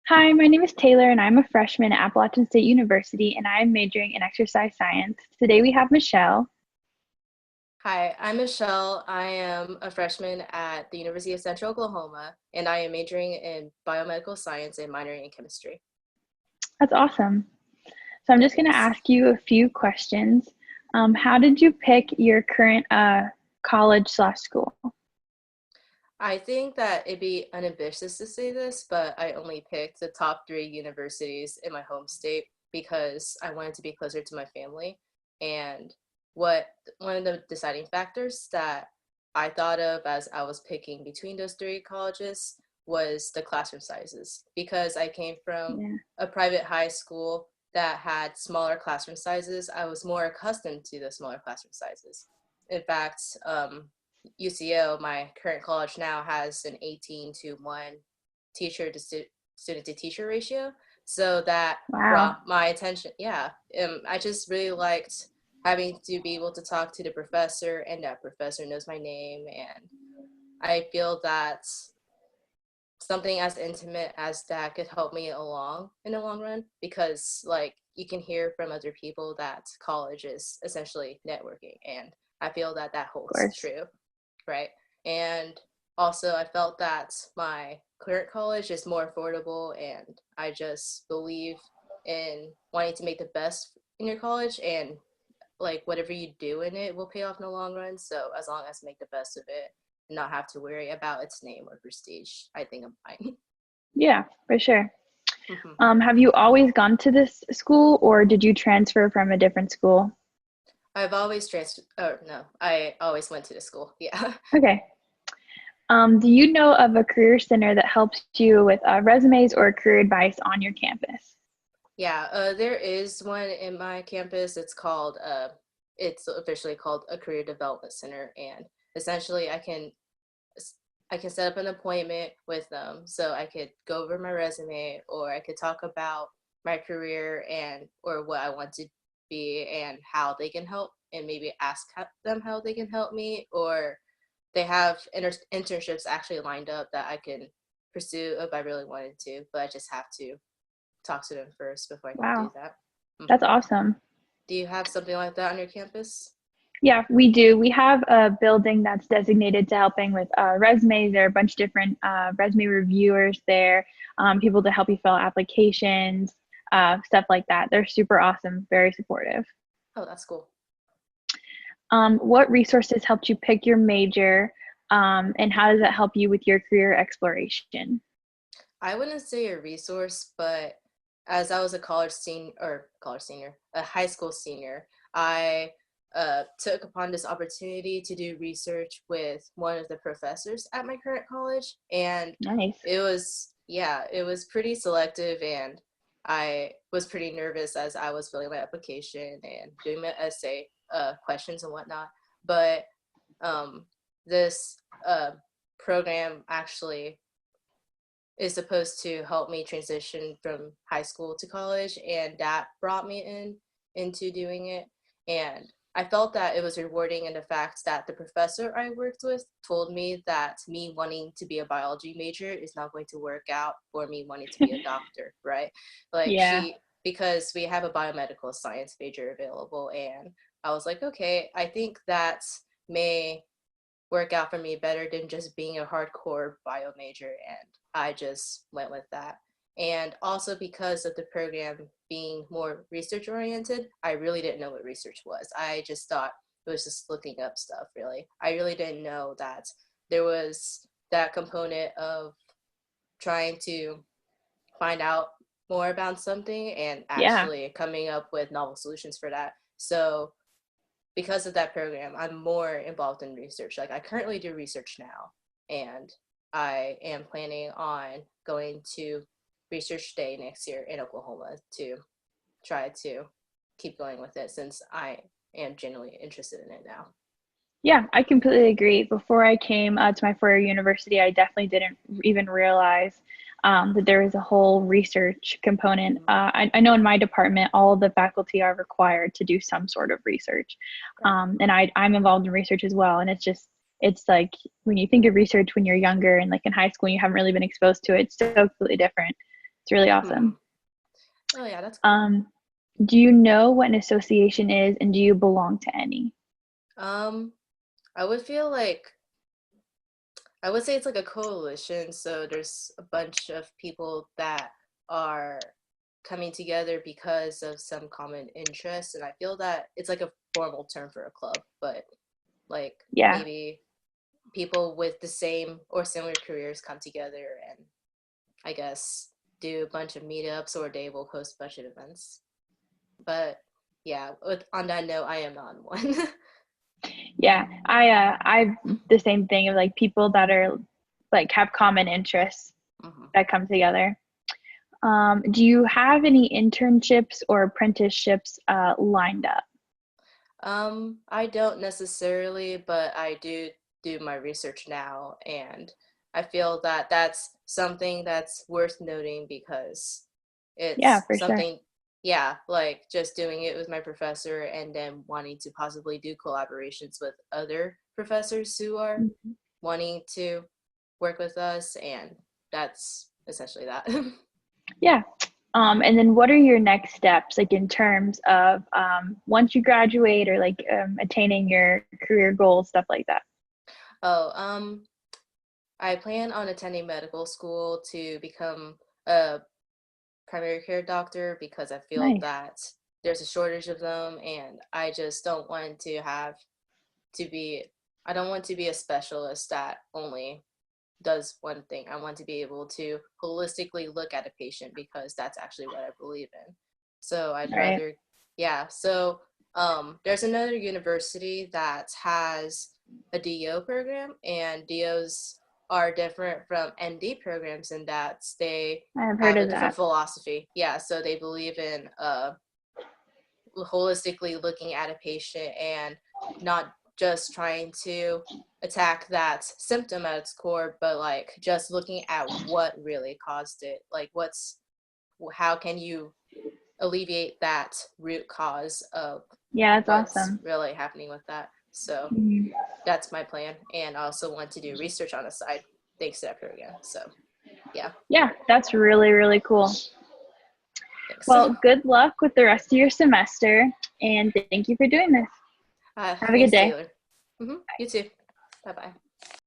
Hi, my name is Taylor, and I'm a freshman at Appalachian State University, and I am majoring in exercise science. Today we have Michelle. Hi, I'm Michelle. I am a freshman at the University of Central Oklahoma, and I am majoring in biomedical science and minoring in chemistry. That's awesome. So I'm just going to Thanks. ask you a few questions. How did you pick your current college slash school? I think that it'd be unambitious to say this, but I only picked the top three universities in my home state because I wanted to be closer to my family. And what one of the deciding factors that I thought of as I was picking between those three colleges was the classroom sizes because I came from Yeah. a private high school that had smaller classroom sizes. I was more accustomed to the smaller classroom sizes. In fact, UCO, my current college now, has an 18 to 1 teacher to student to teacher ratio. So that Wow. brought my attention. Yeah. I just really liked having to be able to talk to the professor, and that professor knows my name. And I feel that something as intimate as that could help me along in the long run because, like, you can hear from other people that college is essentially networking. And I feel that that Of holds course. true, right? And also, I felt that my current college is more affordable, and I just believe in wanting to make the best in your college, and like whatever you do in it will pay off in the long run. So as long as I make the best of it and not have to worry about its name or prestige, I think I'm fine. Yeah, for sure. Mhm. Have you always gone to this school, or did you transfer from a different school? I've always oh no, I always went to the school. Yeah. Okay. Do you know of a career center that helps you with resumes or career advice on your campus? Yeah, there is one in my campus. It's officially called a career development center, and essentially, I can set up an appointment with them, so I could go over my resume, or I could talk about my career and or what I want to be and how they can help, and maybe ask them how they can help me, or they have internships actually lined up that I can pursue if I really wanted to, but I just have to talk to them first before I can do Wow, that. that's Hmm. awesome. Do you have something like that on your campus? Yeah, we do. We have a building that's designated to helping with resumes. There are a bunch of different resume reviewers there, people to help you fill out applications, stuff like that. They're super awesome, very supportive. Oh, that's cool. What resources helped you pick your major, and how does that help you with your career exploration? I wouldn't say a resource, but as I was a high school senior, I took upon this opportunity to do research with one of the professors at my current college, and Nice. it was pretty selective, and I was pretty nervous as I was filling my application and doing my essay questions and whatnot. But um, this program actually is supposed to help me transition from high school to college, and that brought me into doing it. And I felt that it was rewarding in the fact that the professor I worked with told me that me wanting to be a biology major is not going to work out for me wanting to be a doctor, right? Like Yeah. because we have a biomedical science major available, and I was like, okay, I think that may work out for me better than just being a hardcore bio major, and I just went with that. And also because of the program being more research oriented, I really didn't know what research was. I just thought it was just looking up stuff, really. I really didn't know that there was that component of trying to find out more about something and Yeah. actually coming up with novel solutions for that. So because of that program, I'm more involved in research. Like I currently do research now, and I am planning on going to research day next year in Oklahoma to try to keep going with it since I am genuinely interested in it now. Yeah, I completely agree. Before I came to my four-year university, I definitely didn't even realize that there was a whole research component. Mm-hmm. I know in my department, all of the faculty are required to do some sort of research. Right. And I'm involved in research as well. And it's like when you think of research when you're younger and like in high school, you haven't really been exposed to it, it's so completely different. It's really Hmm. awesome. Oh yeah, that's cool. Do you know what an association is, and do you belong to any? Um, I would feel like I would say it's like a coalition. So there's a bunch of people that are coming together because of some common interest. And I feel that it's like a formal term for a club, but like Yeah. maybe people with the same or similar careers come together and I guess do a bunch of meetups or they will host a bunch of events. But yeah, on that note, I am not one. Yeah, I the same thing of like people that are like have common interests Mhm. that come together. Do you have any internships or apprenticeships lined up? I don't necessarily, but I do my research now, and I feel that that's something that's worth noting because Yeah, it's for sure. something, yeah, like just doing it with my professor and then wanting to possibly do collaborations with other professors who are Mhm. wanting to work with us, and that's essentially that. Yeah. And then what are your next steps, like in terms of once you graduate or like attaining your career goals, stuff like that? Oh, I plan on attending medical school to become a primary care doctor because I feel Nice. that there's a shortage of them, and I just don't want to have to be, I don't want to be a specialist that only does one thing. I want to be able to holistically look at a patient because that's actually what I believe in. So I'd Right. rather, yeah. So there's another university that has a DO program, and DOs are different from ND programs in that they I've heard have a of different that. philosophy. Yeah, so they believe in holistically looking at a patient and not just trying to attack that symptom at its core, but like just looking at what really caused it. Like how can you alleviate that root cause of Yeah, it's what's awesome. really happening with that. So Mhm. that's my plan. And I also want to do research on the side thanks to that program. So yeah, Yeah, that's really, really cool. thanks. Well, good luck with the rest of your semester, and thank you for doing this. Have a good Thanks, day. Taylor. You too. Bye bye.